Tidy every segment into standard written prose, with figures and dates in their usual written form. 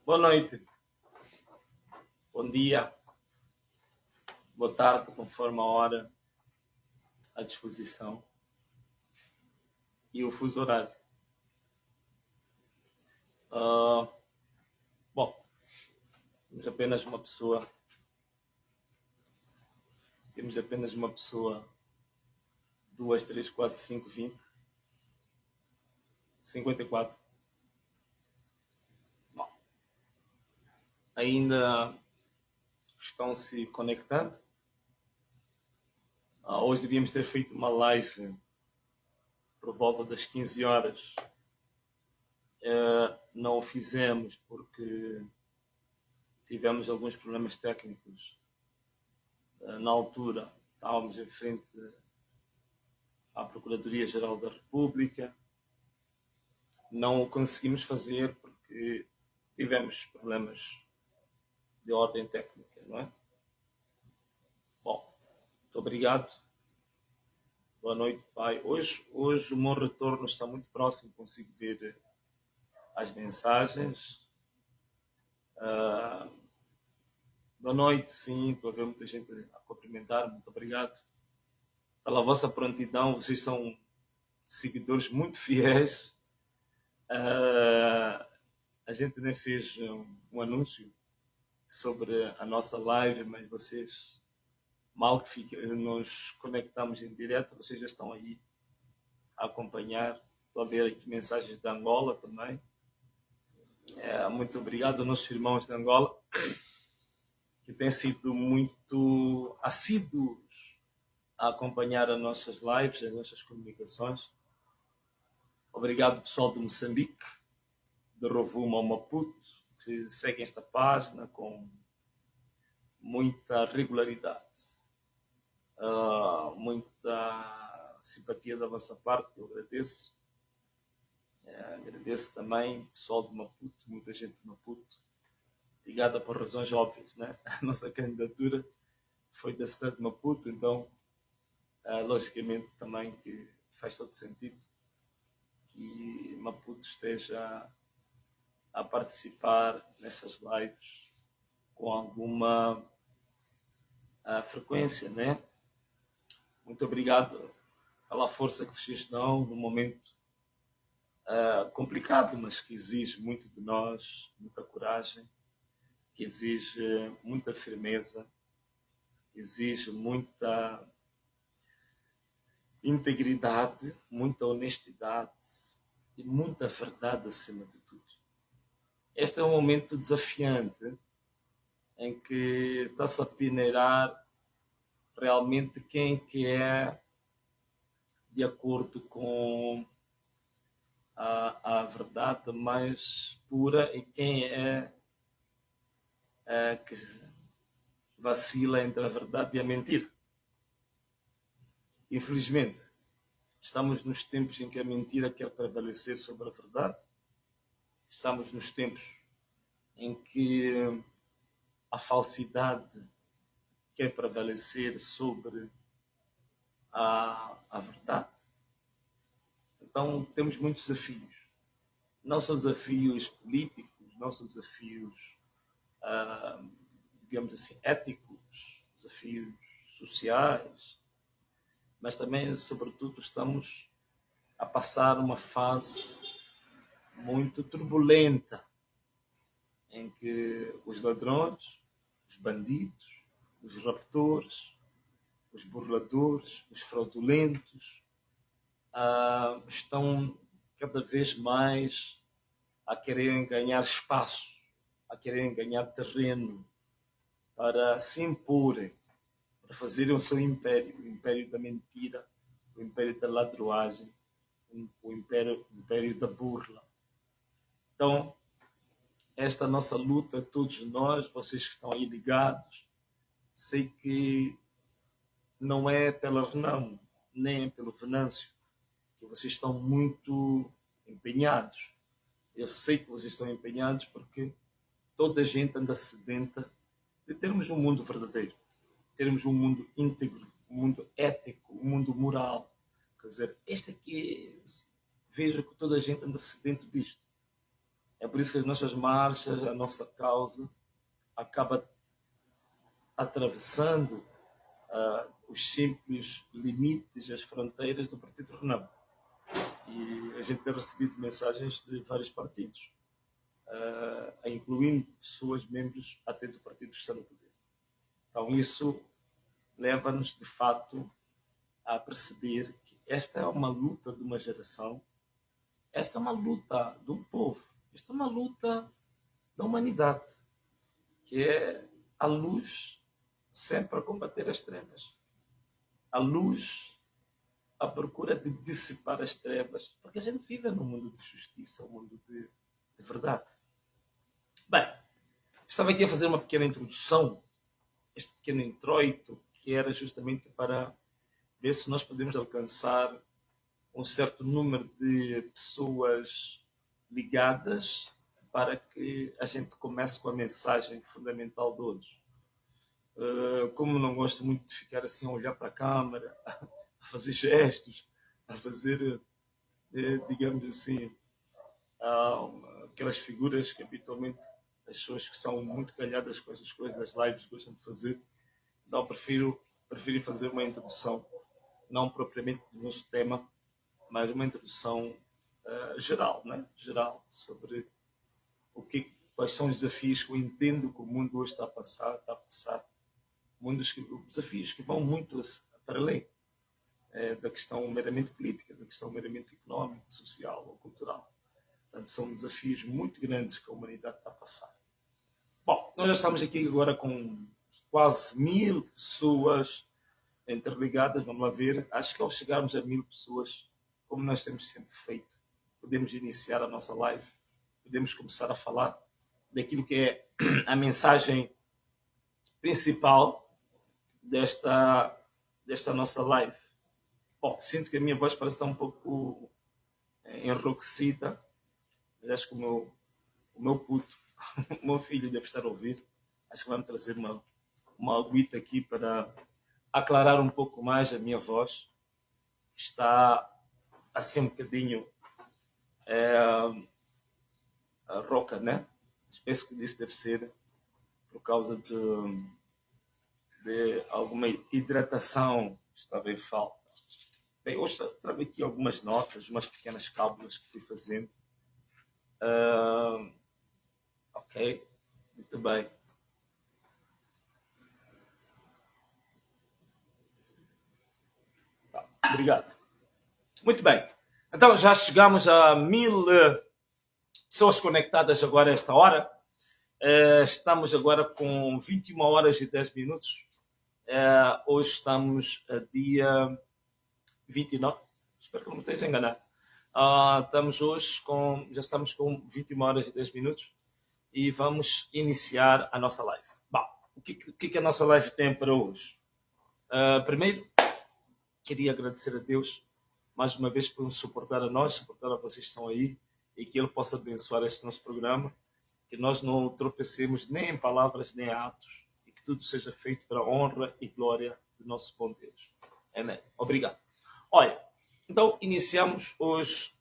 Boa noite, bom dia, boa tarde, conforme a hora à disposição e o fuso horário. Ah, Bom, temos apenas uma pessoa. 2, 3, 4, 5, 20, 54. Bom, ainda estão se conectando. Hoje devíamos ter feito uma live por volta das 15 horas. Não o fizemos porque tivemos alguns problemas técnicos. Na altura, estávamos em frente à Procuradoria-Geral da República. Não o conseguimos fazer porque tivemos problemas de ordem técnica, não é? Bom, muito obrigado. Boa noite, pai. Hoje o meu retorno está muito próximo, consigo ver as mensagens. Boa noite, sim, estou a ver muita gente a cumprimentar, muito obrigado pela vossa prontidão, vocês são seguidores muito fiéis. A gente nem fez um anúncio sobre a nossa live, mas vocês, mal que nos conectamos em direto, vocês já estão aí a acompanhar. Estou a ver aqui mensagens de Angola também. Muito obrigado aos nossos irmãos de Angola, que têm sido muito assíduos a acompanhar as nossas lives, as nossas comunicações. Obrigado pessoal de Moçambique, de Rovuma ao Maputo, que seguem esta página com muita regularidade. Muita simpatia da vossa parte, eu agradeço. Agradeço também pessoal de Maputo, muita gente de Maputo, ligada por razões óbvias, né? A nossa candidatura foi da cidade de Maputo, então logicamente também que faz todo sentido que Maputo esteja a participar nessas lives com alguma frequência, né? Muito obrigado pela força que vocês dão no momento complicado, mas que exige muito de nós, muita coragem, que exige muita firmeza, exige muita integridade, muita honestidade e muita verdade acima de tudo. Este é um momento desafiante em que está-se a peneirar realmente quem que é de acordo com a verdade mais pura e quem é que vacila entre a verdade e a mentira. Infelizmente, estamos nos tempos em que a mentira quer prevalecer sobre a verdade. Estamos nos tempos em que a falsidade quer prevalecer sobre a verdade. Então, temos muitos desafios. Não são desafios políticos, não são desafios, digamos assim, éticos, desafios sociais, mas também, sobretudo, estamos a passar uma fase muito turbulenta em que os ladrões, os bandidos, os raptores, os burladores, os fraudulentos estão cada vez mais a quererem ganhar espaço, a quererem ganhar terreno para se imporem, para fazerem o seu império, o império da mentira, o império da ladroagem, o império da burla. Então, esta nossa luta, todos nós, vocês que estão aí ligados, sei que não é pela Renan, nem pelo Venâncio, que vocês estão muito empenhados. Eu sei que vocês estão empenhados porque toda a gente anda sedenta de termos um mundo verdadeiro, termos um mundo íntegro, um mundo ético, um mundo moral. Quer dizer, este aqui, vejo que toda a gente anda sedento disto. É por isso que as nossas marchas, a nossa causa, acaba atravessando os simples limites, as fronteiras do Partido Renamo. E a gente tem recebido mensagens de vários partidos, incluindo pessoas, membros até do partido que está no poder. Então isso leva-nos, de fato, a perceber que esta é uma luta de uma geração, esta é uma luta de um povo, esta é uma luta da humanidade, que é a luz sempre a combater as trevas. A luz à procura de dissipar as trevas, porque a gente vive num mundo de justiça, um mundo de verdade. Bem, estava aqui a fazer uma pequena introdução, este pequeno introito, que era justamente para ver se nós podemos alcançar um certo número de pessoas ligadas para que a gente comece com a mensagem fundamental de hoje. Como não gosto muito de ficar assim a olhar para a câmara, a fazer gestos, a fazer, digamos assim, aquelas figuras que habitualmente as pessoas que são muito calhadas com essas coisas das lives gostam de fazer. Então prefiro fazer uma introdução, não propriamente do nosso tema, mas uma introdução geral, né? Geral, sobre quais são os desafios que eu entendo que o mundo hoje está a passar. Desafios que vão muito para além da questão meramente política, da questão meramente económica, social ou cultural. Portanto, são desafios muito grandes que a humanidade está a passar. Bom, nós já estamos aqui agora com quase 1000 pessoas interligadas. Vamos lá ver. Acho que ao chegarmos a 1000 pessoas, como nós temos sempre feito, podemos iniciar a nossa live, podemos começar a falar daquilo que é a mensagem principal desta nossa live. Bom, sinto que a minha voz parece estar um pouco enrouquecida. Acho que o meu puto, o meu filho deve estar a ouvir. Acho que vai me trazer uma aguita aqui para aclarar um pouco mais a minha voz. Está assim um bocadinho rouca, né? Penso que isso deve ser por causa de alguma hidratação que estava em falta. Bem, hoje trago aqui algumas notas, umas pequenas cábulas que fui fazendo. Ok, muito bem. Tá, obrigado. Muito bem. Então já chegamos a 1000 pessoas conectadas agora a esta hora. Estamos agora com 21 horas e 10 minutos. Hoje estamos a dia 29. Espero que não me esteja enganado. Já estamos com 21 horas e 10 minutos e vamos iniciar a nossa live. Bom, o que a nossa live tem para hoje? Primeiro, queria agradecer a Deus mais uma vez por nos suportar a nós, suportar a vocês que estão aí, e que Ele possa abençoar este nosso programa, que nós não tropecemos nem em palavras nem em atos, e que tudo seja feito para a honra e glória do nosso bom Deus. Amém. Obrigado. Olha, então iniciamos hoje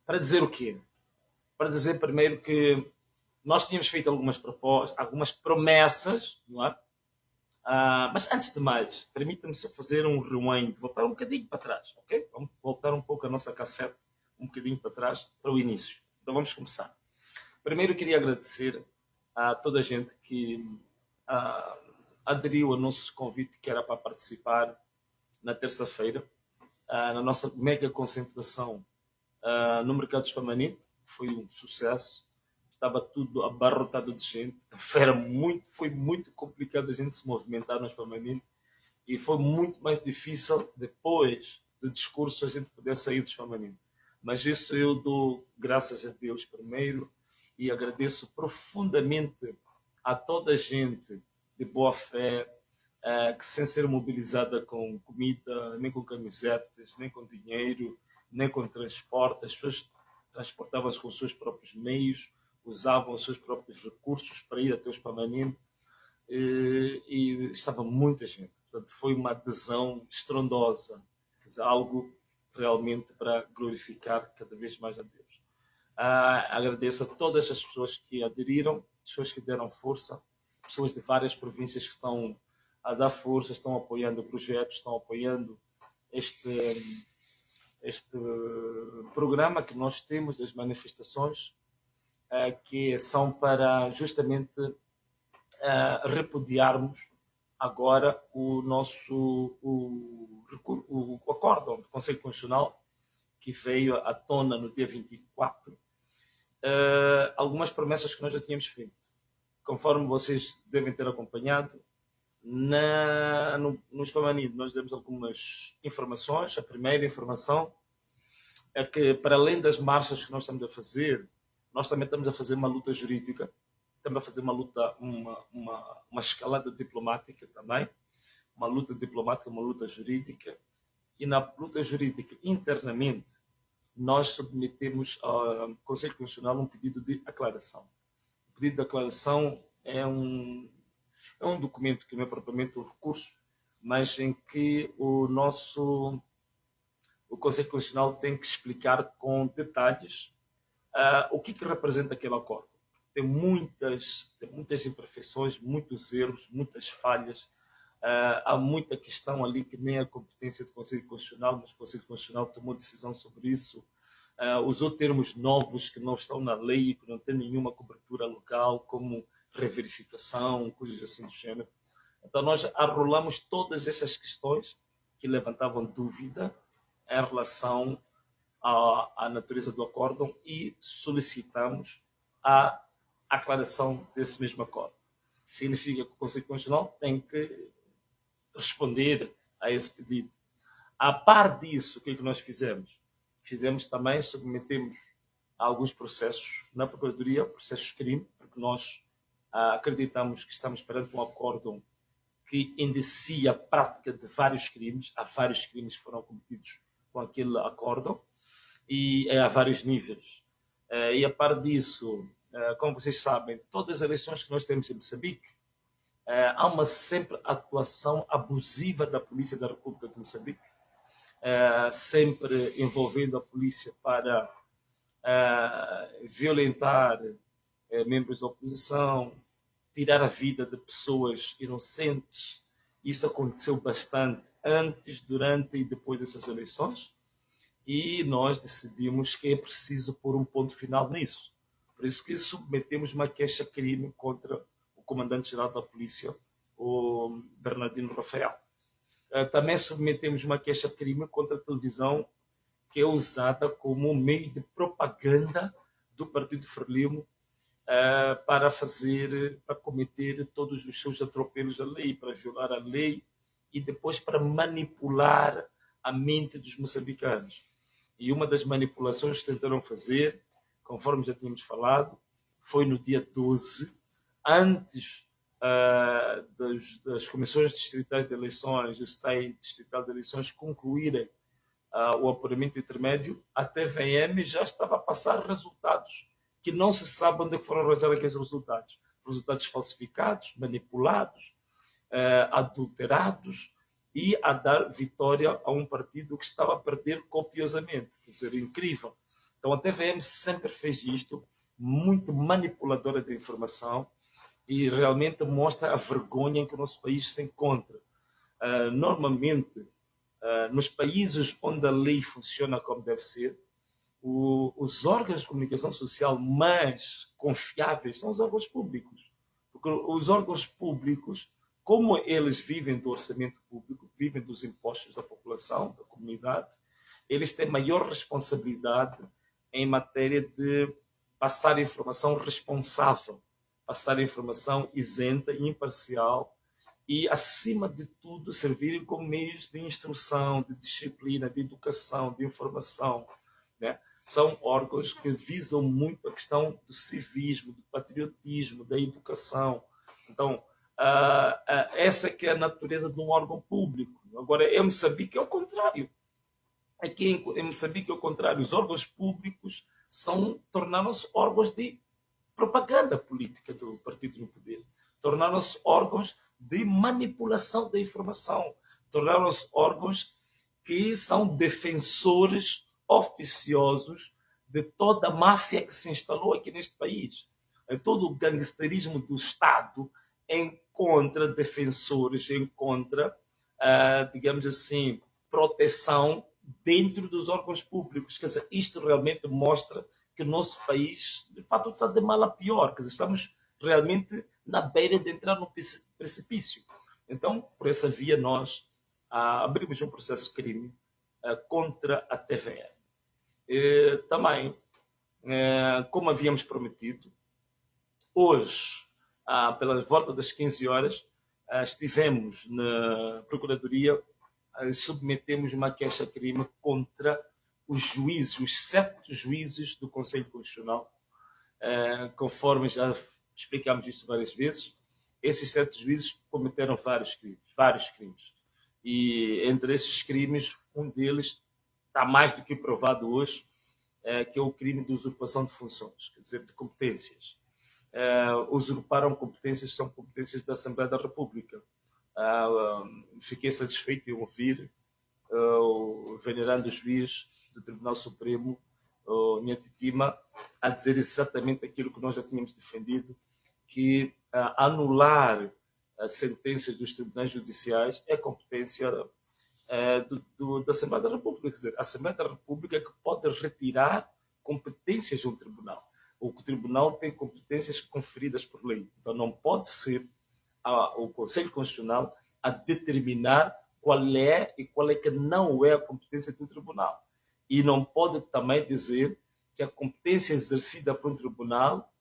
para dizer o quê? Para dizer primeiro que nós tínhamos feito algumas propostas, algumas promessas, não é? Mas antes de mais, permita-me só fazer um rewind, voltar um bocadinho para trás, ok? Vamos voltar um pouco a nossa cassete, um bocadinho para trás, para o início. Então vamos começar. Primeiro queria agradecer a toda a gente que aderiu ao nosso convite, que era para participar na terça-feira, na nossa mega concentração no Mercado de Espamanite. Foi um sucesso. Estava tudo abarrotado de gente. Foi muito complicado a gente se movimentar no Espamanite. E foi muito mais difícil, depois do discurso, a gente poder sair do Espamanite. Mas isso eu dou graças a Deus primeiro e agradeço profundamente a toda a gente de boa fé, que sem ser mobilizada com comida, nem com camisetas, nem com dinheiro, nem com transporte. As pessoas transportavam-se com os seus próprios meios, usavam os seus próprios recursos para ir até o Espamanite, e estava muita gente. Portanto, foi uma adesão estrondosa, algo realmente para glorificar cada vez mais a Deus. Agradeço a todas as pessoas que aderiram, pessoas que deram força, pessoas de várias províncias que estão a dar força, estão apoiando o projeto, estão apoiando este programa que nós temos das manifestações, que são para justamente repudiarmos agora o acórdão do Conselho Constitucional que veio à tona no dia 24. Algumas promessas que nós já tínhamos feito. Conforme vocês devem ter acompanhado, no Espamanido nós demos algumas informações. A primeira informação é que, para além das marchas que nós estamos a fazer, nós também estamos a fazer uma luta jurídica, estamos a fazer uma luta, uma escalada diplomática também, uma luta diplomática, uma luta jurídica, e na luta jurídica internamente nós submetemos ao Conselho Constitucional um pedido de aclaração. O pedido de aclaração é um documento que não é propriamente um recurso, mas em que o Conselho Constitucional tem que explicar com detalhes o que representa aquele acordo. Tem muitas imperfeições, muitos erros, muitas falhas. Há muita questão ali que nem a competência do Conselho Constitucional, mas o Conselho Constitucional tomou decisão sobre isso. Usou termos novos que não estão na lei, que não têm nenhuma cobertura local, como reverificação, coisas assim do gênero. Então nós arrolamos todas essas questões que levantavam dúvida em relação à natureza do acórdão e solicitamos a aclaração desse mesmo acordo. Significa que o Conselho Constitucional tem que responder a esse pedido. A par disso, o que é que nós fizemos? Fizemos também, submetemos a alguns processos na Procuradoria, processos de crime, porque nós acreditamos que estamos perante um acórdão que indicia a prática de vários crimes. Há vários crimes que foram cometidos com aquele acórdão e a vários níveis. E a par disso, como vocês sabem, todas as eleições que nós temos em Moçambique, há uma sempre atuação abusiva da Polícia da República de Moçambique, sempre envolvendo a polícia para violentar membros da oposição, tirar a vida de pessoas inocentes. Isso aconteceu bastante antes, durante e depois dessas eleições, e nós decidimos que é preciso pôr um ponto final nisso. Por isso que submetemos uma queixa-crime contra o comandante-geral da polícia, o Bernardino Rafael. Também submetemos uma queixa-crime contra a televisão, que é usada como meio de propaganda do Partido Frelimo para cometer todos os seus atropelos à lei, para violar a lei e depois para manipular a mente dos moçambicanos. E uma das manipulações que tentaram fazer, conforme já tínhamos falado, foi no dia 12, antes das comissões distritais de eleições, o STAI distrital de eleições, concluírem o apuramento intermédio, a TVM já estava a passar resultados que não se sabe onde foram arranjados aqueles resultados. Resultados falsificados, manipulados, adulterados, e a dar vitória a um partido que estava a perder copiosamente. Quer dizer, incrível. Então a TVM sempre fez isto, muito manipuladora da informação, e realmente mostra a vergonha em que o nosso país se encontra. Normalmente, nos países onde a lei funciona como deve ser, os órgãos de comunicação social mais confiáveis são os órgãos públicos. Porque os órgãos públicos, como eles vivem do orçamento público, vivem dos impostos da população, da comunidade, eles têm maior responsabilidade em matéria de passar informação responsável, passar informação isenta e imparcial e, acima de tudo, servirem como meios de instrução, de disciplina, de educação, de informação, né? São órgãos que visam muito a questão do civismo, do patriotismo, da educação. Então, essa que é a natureza de um órgão público. Agora, em Moçambique é o contrário. Aqui em Moçambique é o contrário. Os órgãos públicos tornaram-se órgãos de propaganda política do partido no poder. Tornaram-se órgãos de manipulação da informação. Tornaram-se órgãos que são defensores oficiosos de toda a máfia que se instalou aqui neste país. Todo o gangsterismo do Estado encontra defensores, encontra, digamos assim, proteção dentro dos órgãos públicos. Quer dizer, isto realmente mostra que o nosso país, de fato, está de mal a pior. Quer dizer, estamos realmente na beira de entrar no precipício. Então, por essa via, nós abrimos um processo de crime contra a TVE. Também, como havíamos prometido, hoje, pela volta das 15 horas, estivemos na Procuradoria e submetemos uma queixa-crime contra os juízes, os 7 juízes do Conselho Constitucional. Conforme já explicámos isto várias vezes, esses 7 juízes cometeram vários crimes. E entre esses crimes, um deles está mais do que provado hoje, que é o crime de usurpação de funções, quer dizer, de competências. Usurparam competências, são competências da Assembleia da República. Fiquei satisfeito em ouvir o venerando juiz do Tribunal Supremo, o Nhatitima, a dizer exatamente aquilo que nós já tínhamos defendido, que anular as sentenças dos tribunais judiciais é competência da Assembleia da República. Quer dizer, a Assembleia da República é que pode retirar competências de um tribunal. O tribunal tem competências conferidas por lei. Então não pode ser o Conselho Constitucional a determinar qual é e qual é que não é a competência do tribunal. E não pode também dizer que a competência exercida por um tribunal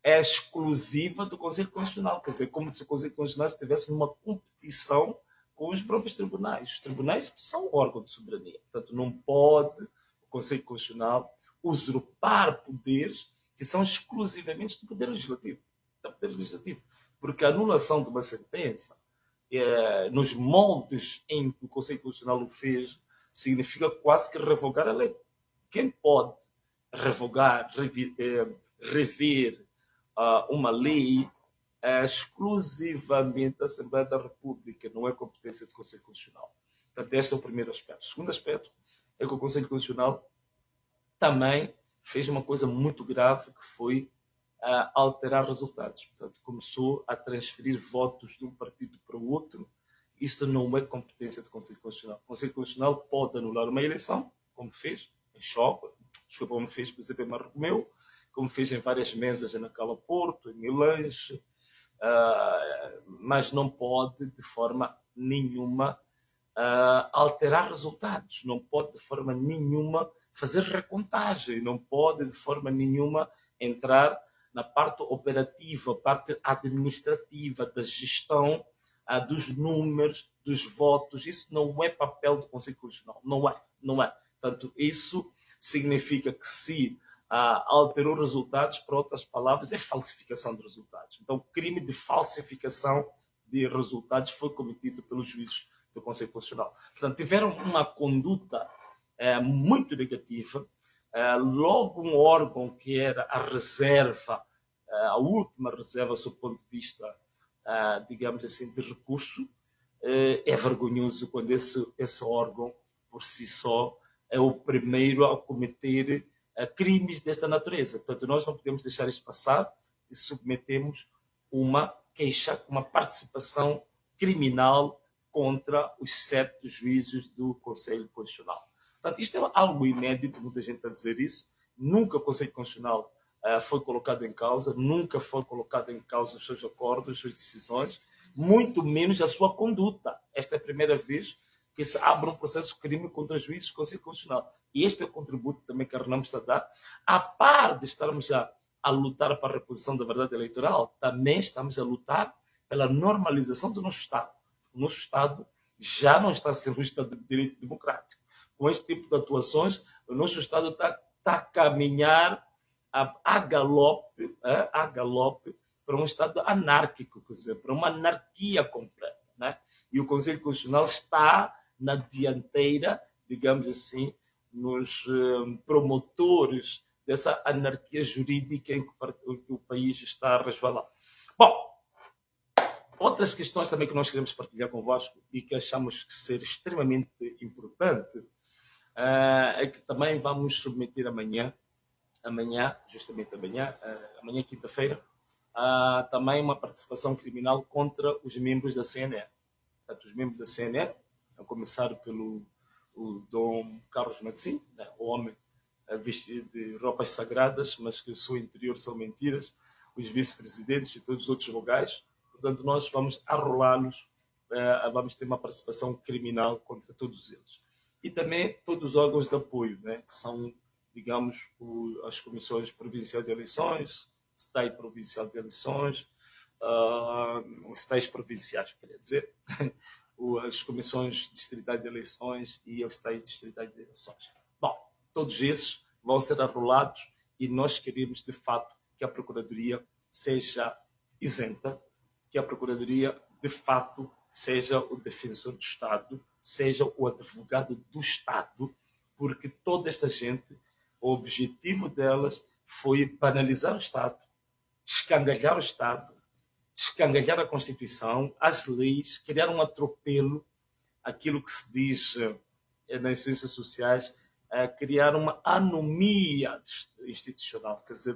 é exclusiva do Conselho Constitucional. Quer dizer, como se o Conselho Constitucional estivesse numa competição com os próprios tribunais. Os tribunais são órgão de soberania. Portanto, não pode o Conselho Constitucional usurpar poderes que são exclusivamente do Poder Legislativo. Porque a anulação de uma sentença, nos moldes em que o Conselho Constitucional o fez, significa quase que revogar a lei. Quem pode revogar, rever uma lei é exclusivamente a Assembleia da República, não é competência do Conselho Constitucional. Portanto, este é o primeiro aspecto. O segundo aspecto é que o Conselho Constitucional também fez uma coisa muito grave, que foi alterar resultados. Portanto, começou a transferir votos de um partido para o outro. Isto não é competência do Conselho Constitucional. O Conselho Constitucional pode anular uma eleição, como fez em Chopa, como fez, por exemplo, em Marrocomeu, como fez em várias mesas na Cala Porto, em Milange, mas não pode, de forma nenhuma, alterar resultados. Não pode, de forma nenhuma, fazer recontagem. Não pode, de forma nenhuma, entrar na parte operativa, parte administrativa, da gestão dos números, dos votos. Isso não é papel do Conselho Constitucional. Não é. Portanto, isso significa que se alterou resultados, por outras palavras, é falsificação de resultados. Então, o crime de falsificação de resultados foi cometido pelos juízes do Conselho Constitucional. Portanto, tiveram uma conduta muito negativa. Logo um órgão que era a reserva, a última reserva sob o ponto de vista, digamos assim, de recurso, é vergonhoso quando esse órgão, por si só, é o primeiro a cometer crimes desta natureza. Portanto, nós não podemos deixar isto passar e submetemos uma queixa, uma participação criminal contra os 7 juízes do Conselho Constitucional. Portanto, isto é algo inédito, muita gente está a dizer isso. Nunca o Conselho Constitucional foi colocado em causa, nunca foi colocado em causa os seus acordos, as suas decisões, muito menos a sua conduta. Esta é a primeira vez que se abre um processo de crime contra os juízes do Conselho Constitucional. E este é o contributo também que a Renamo está a dar. A par de estarmos já a lutar para a reposição da verdade eleitoral, também estamos a lutar pela normalização do nosso Estado. O nosso Estado já não está a ser um Estado de direito democrático. Com este tipo de atuações, o nosso Estado está a caminhar a galope para um Estado anárquico, quer dizer, para uma anarquia completa. Né? E o Conselho Constitucional está na dianteira, digamos assim, nos promotores dessa anarquia jurídica em que o país está a resvalar. Bom, outras questões também que nós queremos partilhar convosco e que achamos que ser extremamente importante é que também vamos submeter amanhã amanhã, justamente amanhã quinta-feira, há também uma participação criminal contra os membros da CNE. Portanto, os membros da CNE, a começar pelo Dom Carlos Madsim, né, o homem vestido de roupas sagradas, mas que o seu interior são mentiras, os vice-presidentes e todos os outros vogais. Portanto, nós vamos arrolá-los, vamos ter uma participação criminal contra todos eles. E também todos os órgãos de apoio, né, que são, digamos, as comissões provinciais de eleições, STAI provincial de eleições, os STAIs provinciais, quer dizer, as comissões distritais de eleições e os STAIs distritais de eleições. Bom, todos esses vão ser arrolados e nós queremos, de fato, que a Procuradoria seja isenta, que a Procuradoria, de fato, seja o defensor do Estado, seja o advogado do Estado, porque toda esta gente, o objetivo delas foi banalizar o Estado, escangalhar o Estado, escangalhar a Constituição, as leis, criar um atropelo, aquilo que se diz nas ciências sociais, criar uma anomia institucional, quer dizer,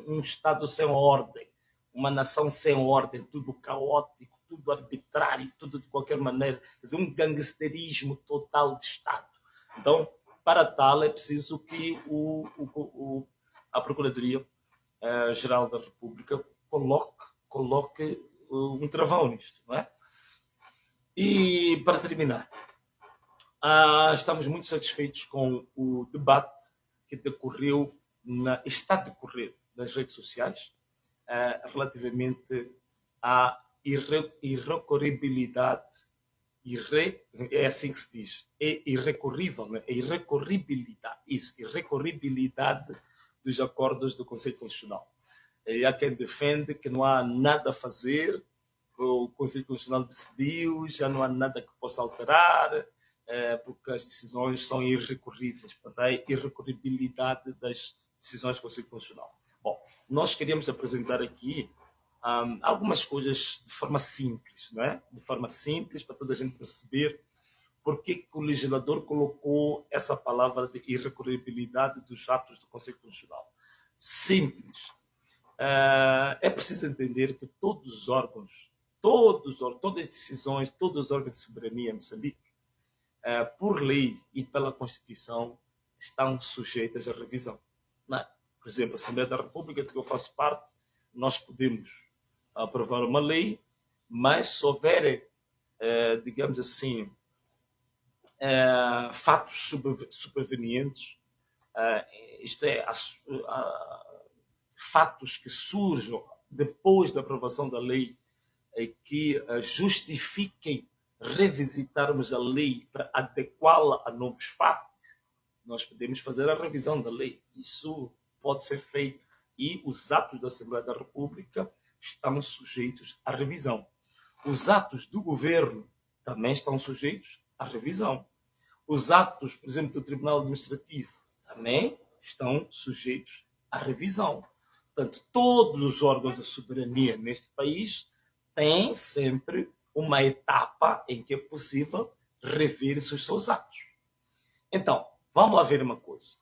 um Estado sem ordem, uma nação sem ordem, tudo caótico, tudo arbitrário, tudo de qualquer maneira, quer dizer, um gangsterismo total de Estado. Então, para tal, é preciso que a Procuradoria-Geral da República coloque um travão nisto, não é? E, para terminar, estamos muito satisfeitos com o debate que está a decorrer nas redes sociais relativamente à irrecorribilidade. É assim que se diz. É irrecorrível, não é? É irrecorribilidade dos acordos do Conselho Constitucional. E há quem defende que não há nada a fazer, o Conselho Constitucional decidiu, já não há nada que possa alterar, porque as decisões são irrecorríveis. Portanto, há irrecorribilidade das decisões do Conselho Constitucional. Bom, nós queríamos apresentar aqui algumas coisas de forma simples, não é? De forma simples, para toda a gente perceber porque que o legislador colocou essa palavra de irrecorribilidade dos atos do Conselho Constitucional. Simples. É preciso entender que todos os órgãos, todas as decisões, todos os órgãos de soberania em Moçambique, por lei e pela Constituição, estão sujeitas à revisão. Não é? Por exemplo, a Assembleia da República, de que eu faço parte, nós podemos aprovar uma lei, mas se houver, digamos assim, fatos supervenientes, isto é, fatos que surjam depois da aprovação da lei que justifiquem revisitarmos a lei para adequá-la a novos fatos, nós podemos fazer a revisão da lei. Isso pode ser feito e os atos da Assembleia da República estão sujeitos à revisão. Os atos do governo também estão sujeitos à revisão. Os atos, por exemplo, do Tribunal Administrativo também estão sujeitos à revisão. Portanto, todos os órgãos da soberania neste país têm sempre uma etapa em que é possível rever os seus atos. Então, vamos lá ver uma coisa.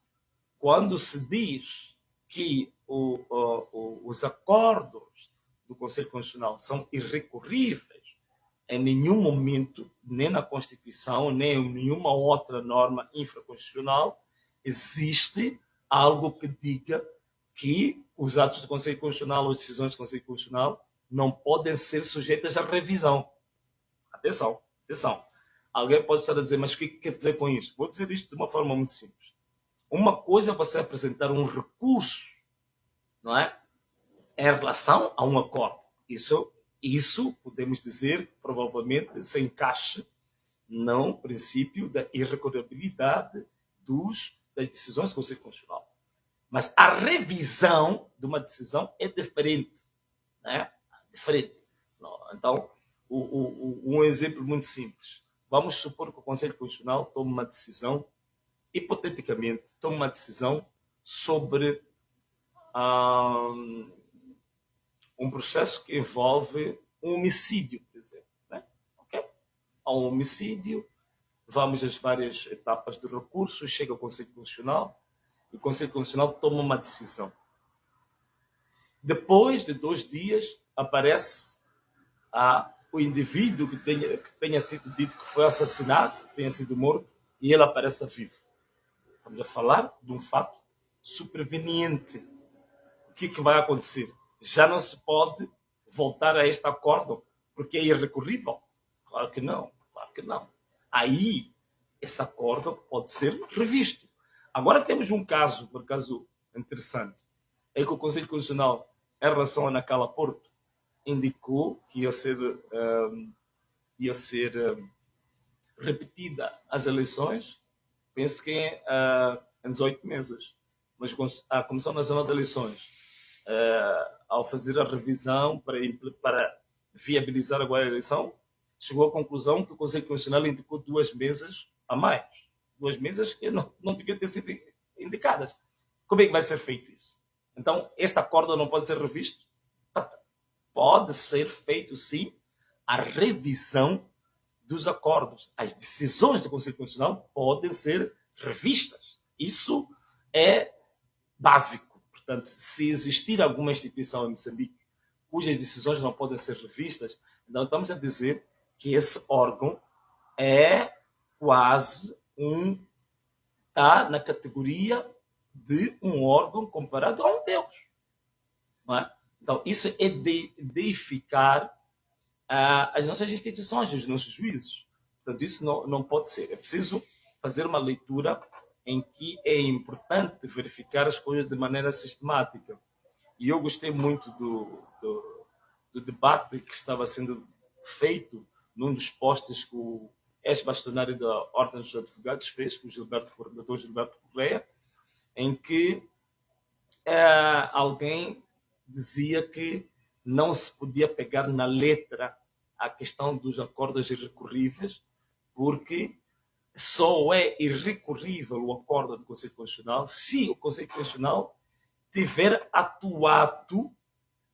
Quando se diz que os acordos do Conselho Constitucional são irrecorríveis, em nenhum momento, nem na Constituição, nem em nenhuma outra norma infraconstitucional, existe algo que diga que os atos do Conselho Constitucional ou as decisões do Conselho Constitucional não podem ser sujeitas à revisão. Atenção, atenção. Alguém pode estar a dizer, mas o que quer dizer com isto? Vou dizer isto de uma forma muito simples. Uma coisa é você apresentar um recurso, não é? Em relação a um acordo. Isso podemos dizer, provavelmente, se encaixa no princípio da irrecorribilidade das decisões do Conselho Constitucional. Mas a revisão de uma decisão é diferente. Né? Diferente. Então, um exemplo muito simples. Vamos supor que o Conselho Constitucional tome uma decisão, hipoteticamente, tome uma decisão sobre um processo que envolve um homicídio, por exemplo. Né? Okay? Há um homicídio, vamos às várias etapas do recurso, chega ao Conselho Constitucional o Conselho Constitucional toma uma decisão. Depois de 2 dias, aparece o indivíduo que tenha sido dito que foi assassinado, que tenha sido morto, e ele aparece vivo. Estamos a falar de um fato superveniente. O que vai acontecer? Já não se pode voltar a este acordo, porque é irrecorrível. Claro que não, claro que não. Aí, esse acordo pode ser revisto. Agora temos um caso, por acaso, interessante. É que o Conselho Constitucional, em relação a Nacala Porto, indicou que ia ser repetida as eleições, penso que em 18 meses. Mas a Comissão Nacional de Eleições, ao fazer a revisão para viabilizar agora a eleição, chegou à conclusão que o Conselho Constitucional indicou 2 mesas a mais. 2 mesas que não deviam ter sido indicadas. Como é que vai ser feito isso? Então, este acordo não pode ser revisto? Pode ser feito, sim, a revisão dos acordos. As decisões do Conselho Constitucional podem ser revistas. Isso é básico. Portanto, se existir alguma instituição em Moçambique cujas decisões não podem ser revistas, então estamos a dizer que esse órgão é quase está na categoria de um órgão comparado a um Deus. Não é? Então, isso é deificar as nossas instituições, os nossos juízes. Portanto, isso não pode ser. É preciso fazer uma leitura em que é importante verificar as coisas de maneira sistemática. E eu gostei muito do debate que estava sendo feito num dos postes que o ex-bastonário da Ordem dos Advogados fez, com o Dr. Gilberto Correia, em que alguém dizia que não se podia pegar na letra a questão dos acordos irrecorríveis, porque só é irrecorrível o acordo do Conselho Constitucional se o Conselho Constitucional tiver atuado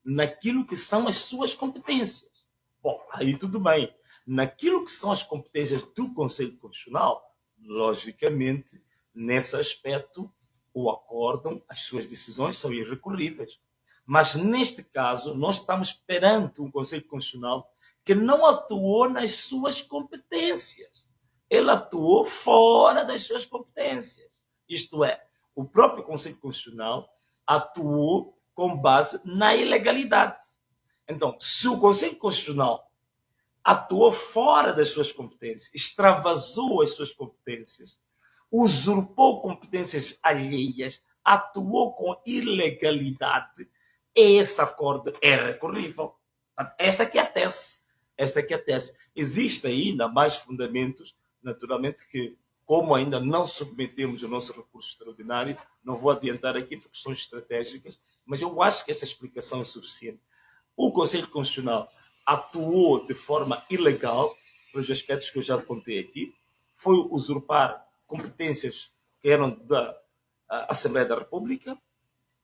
naquilo que são as suas competências. Bom, aí tudo bem. Naquilo que são as competências do Conselho Constitucional, logicamente, nesse aspecto, o acórdão, as suas decisões são irrecorríveis. Mas, neste caso, nós estamos perante um Conselho Constitucional que não atuou nas suas competências. Ele atuou fora das suas competências. Isto é, o próprio Conselho Constitucional atuou com base na ilegalidade. Então, se o Conselho Constitucional atuou fora das suas competências, extravasou as suas competências, usurpou competências alheias, atuou com ilegalidade, esse acordo é recorrível. Esta aqui é a tese. Esta aqui é a tese. Existem ainda mais fundamentos, naturalmente, que, como ainda não submetemos o nosso recurso extraordinário, não vou adiantar aqui por questões estratégicas, mas eu acho que essa explicação é suficiente. O Conselho Constitucional atuou de forma ilegal, pelos aspectos que eu já contei aqui, foi usurpar competências que eram da Assembleia da República,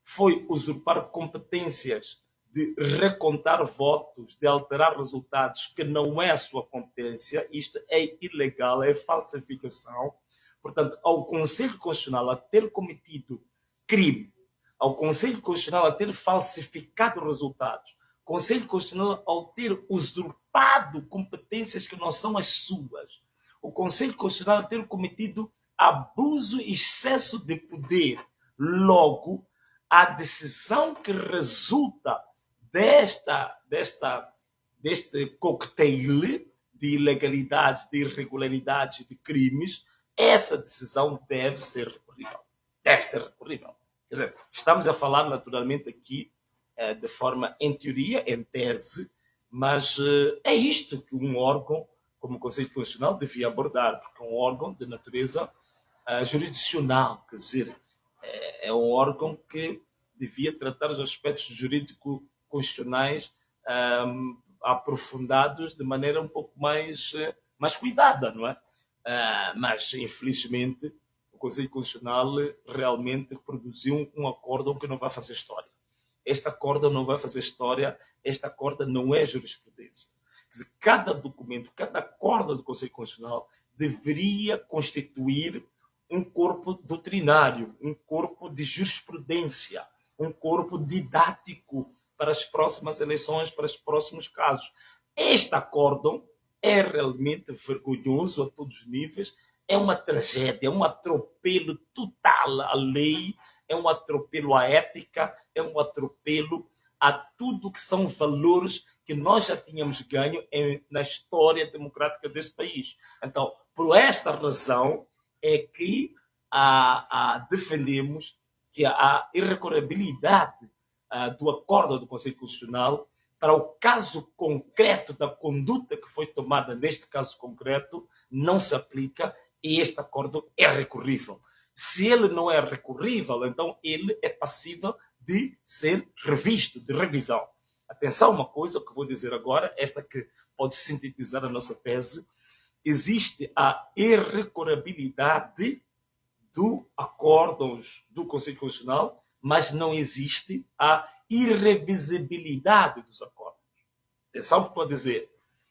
foi usurpar competências de recontar votos, de alterar resultados, que não é a sua competência. Isto é ilegal, é falsificação. Portanto, ao Conselho Constitucional a ter cometido crime, ao Conselho Constitucional a ter falsificado resultados, ao Conselho Constitucional ao ter usurpado competências que não são as suas, o Conselho Constitucional a ter cometido abuso e excesso de poder, logo, a decisão que resulta deste cocktail de ilegalidades, de irregularidades, de crimes, essa decisão deve ser recorrível. Deve ser recorrível. Quer dizer, estamos a falar naturalmente aqui de forma, em teoria, em tese, mas é isto que um órgão como o Conselho Constitucional devia abordar, porque é um órgão de natureza jurisdicional, quer dizer, é um órgão que devia tratar os aspectos jurídico-constitucionais aprofundados de maneira um pouco mais cuidada, não é? Mas, infelizmente, o Conselho Constitucional realmente produziu um acórdão que não vai fazer história. Este acórdão não vai fazer história, este acórdão não é jurisprudência. Quer dizer, cada documento, cada acórdão do Conselho Constitucional deveria constituir um corpo doutrinário, um corpo de jurisprudência, um corpo didático para as próximas eleições, para os próximos casos. Este acórdão é realmente vergonhoso a todos os níveis, é uma tragédia, é um atropelo total à lei, é um atropelo à ética, é um atropelo a tudo que são valores que nós já tínhamos ganho na história democrática deste país. Então, por esta razão é que defendemos que a irrecorribilidade do acordo do Conselho Constitucional para o caso concreto da conduta que foi tomada neste caso concreto não se aplica e este acordo é recorrível. Se ele não é recorrível, então ele é passível de ser revisto, de revisão. Atenção, uma coisa que eu vou dizer agora, esta que pode sintetizar a nossa tese, existe a irrecorribilidade do acórdãos do Conselho Constitucional, mas não existe a irrevisibilidade dos acordos. Atenção que pode dizer,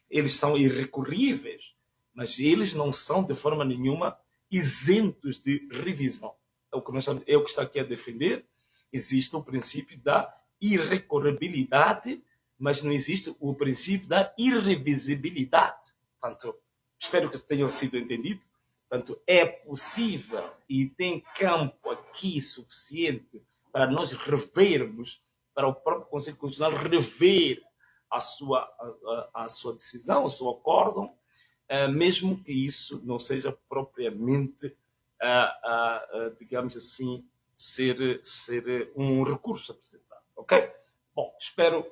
eles são irrecorríveis, mas eles não são de forma nenhuma isentos de revisão. É o que está aqui a defender. Existe o princípio da irrecorribilidade, mas não existe o princípio da irrevisibilidade. Portanto, espero que tenham sido entendido. Portanto, é possível e tem campo aqui suficiente para nós revermos, para o próprio Conselho Constitucional rever a sua decisão, o seu acórdão, mesmo que isso não seja propriamente, digamos assim, ser um recurso apresentado. Ok? Bom, espero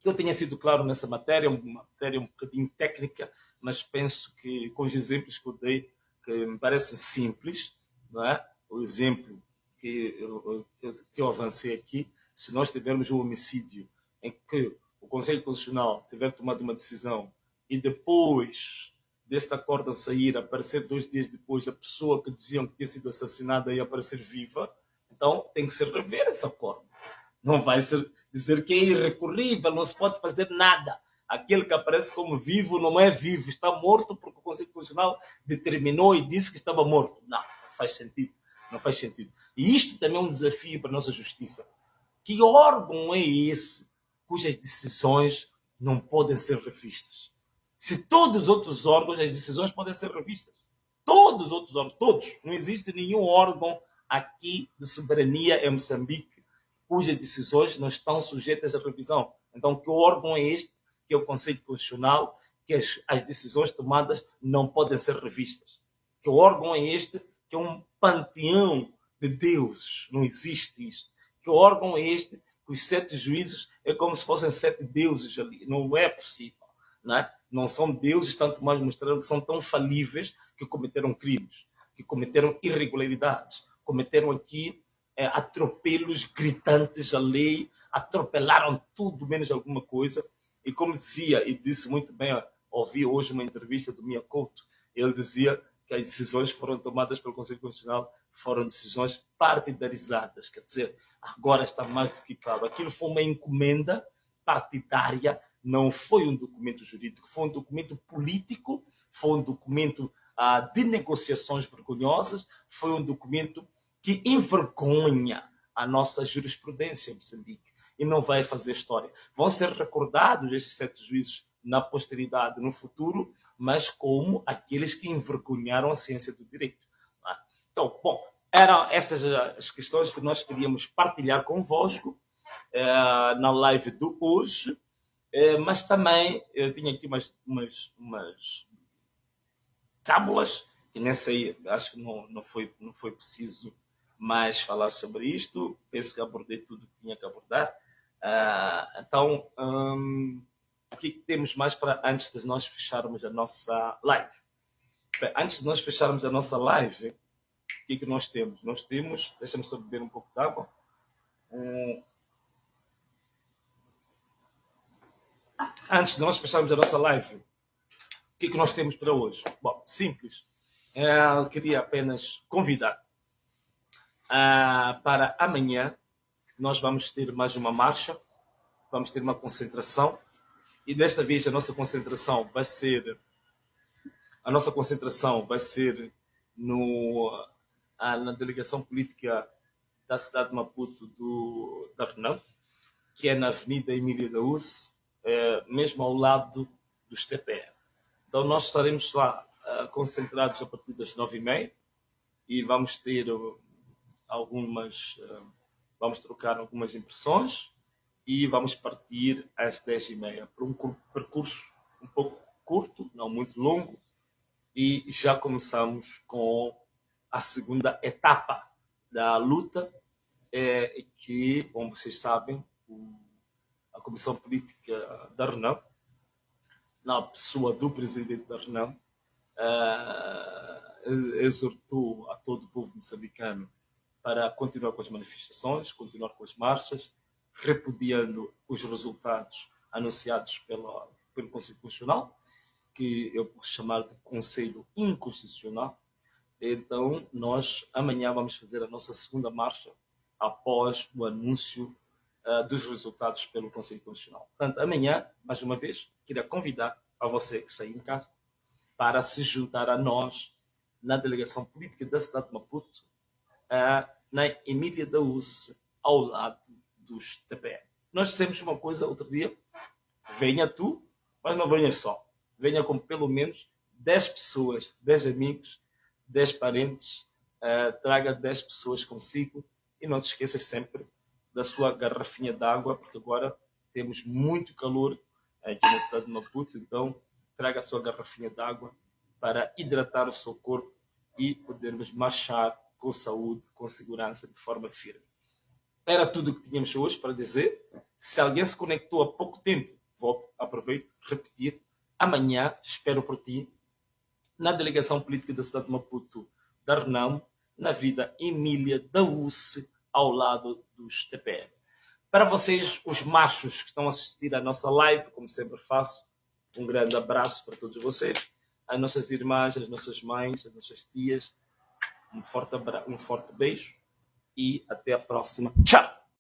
que eu tenha sido claro nessa matéria, uma matéria um bocadinho técnica, mas penso que com os exemplos que eu dei, que me parecem simples, não é? O exemplo que eu avancei aqui, se nós tivermos um homicídio em que o Conselho Constitucional tiver tomado uma decisão e depois deste acordo a sair, aparecer 2 dias depois, a pessoa que diziam que tinha sido assassinada ia aparecer viva, então tem que se rever esse acordo. Não vai ser dizer que é irrecorrível, não se pode fazer nada. Aquele que aparece como vivo não é vivo, está morto porque o Conselho Constitucional determinou e disse que estava morto. Não faz sentido. Não faz sentido. E isto também é um desafio para a nossa justiça. Que órgão é esse cujas decisões não podem ser revistas? Se todos os outros órgãos, as decisões podem ser revistas. Todos os outros órgãos, todos. Não existe nenhum órgão aqui de soberania em Moçambique cujas decisões não estão sujeitas à revisão. Então, que órgão é este, que é o Conselho Constitucional, que as decisões tomadas não podem ser revistas? Que órgão é este, que é um panteão de deuses? Não existe isto. Que órgão é este, que os 7 juízes é como se fossem 7 deuses ali? Não é possível. Não é? Não são deuses, tanto mais mostrando que são tão falíveis que cometeram crimes, que cometeram irregularidades, cometeram aqui atropelos gritantes à lei, atropelaram tudo menos alguma coisa. E como dizia, e disse muito bem, ouvi hoje uma entrevista do Mia Couto, ele dizia que as decisões que foram tomadas pelo Conselho Constitucional foram decisões partidarizadas, quer dizer, agora está mais do que claro. Aquilo foi uma encomenda partidária, não foi um documento jurídico, foi um documento político, foi um documento de negociações vergonhosas, foi um documento que envergonha a nossa jurisprudência em Moçambique e não vai fazer história. Vão ser recordados estes 7 juízes na posteridade, no futuro, mas como aqueles que envergonharam a ciência do direito. Então, bom, eram essas as questões que nós queríamos partilhar convosco na live de hoje, mas também eu tinha aqui umas cábulas, que nem sei, acho que não foi preciso mais falar sobre isto. Penso que abordei tudo o que tinha que abordar. Então, o que temos mais para antes de nós fecharmos a nossa live? Bem, antes de nós fecharmos a nossa live, o que nós temos? Nós temos, deixa-me só beber um pouco de água. Antes de nós fecharmos a nossa live, o que nós temos para hoje? Bom, simples. Eu queria apenas convidar para amanhã. Nós vamos ter mais uma marcha, vamos ter uma concentração, e desta vez a nossa concentração vai ser no na delegação política da cidade de Maputo da Renão, que é na Avenida Emília da Uce, mesmo ao lado dos TPE. Então nós estaremos lá concentrados a partir das 9h30 e vamos ter vamos trocar algumas impressões e vamos partir às 10h30 para um percurso um pouco curto, não muito longo, e já começamos com a segunda etapa da luta, que, como vocês sabem, a Comissão Política da Renão, na pessoa do presidente da Renão, exortou a todo o povo moçambicano para continuar com as manifestações, continuar com as marchas, repudiando os resultados anunciados pelo Conselho Constitucional, que eu posso chamar de Conselho Inconstitucional. Então, nós amanhã vamos fazer a nossa segunda marcha após o anúncio dos resultados pelo Conselho Constitucional. Portanto, amanhã, mais uma vez, queria convidar a você que está aí em casa para se juntar a nós na delegação política da cidade de Maputo, na Emília da Uce, ao lado dos TPE. Nós dissemos uma coisa outro dia: venha tu, mas não venha só. Venha com pelo menos 10 pessoas, 10 amigos, 10 parentes, traga 10 pessoas consigo e não te esqueças sempre da sua garrafinha d'água, porque agora temos muito calor aqui na cidade de Maputo, então traga a sua garrafinha d'água para hidratar o seu corpo e podermos marchar com saúde, com segurança, de forma firme. Era tudo o que tínhamos hoje para dizer. Se alguém se conectou há pouco tempo, aproveito, repetir, amanhã espero por ti na delegação política da cidade de Maputo da Renão, na Avenida Emília da Uce, ao lado dos TPE. Para vocês, os machos que estão a assistir à nossa live, como sempre faço, um grande abraço para todos vocês, as nossas irmãs, as nossas mães, as nossas tias, um forte beijo e até a próxima. Tchau!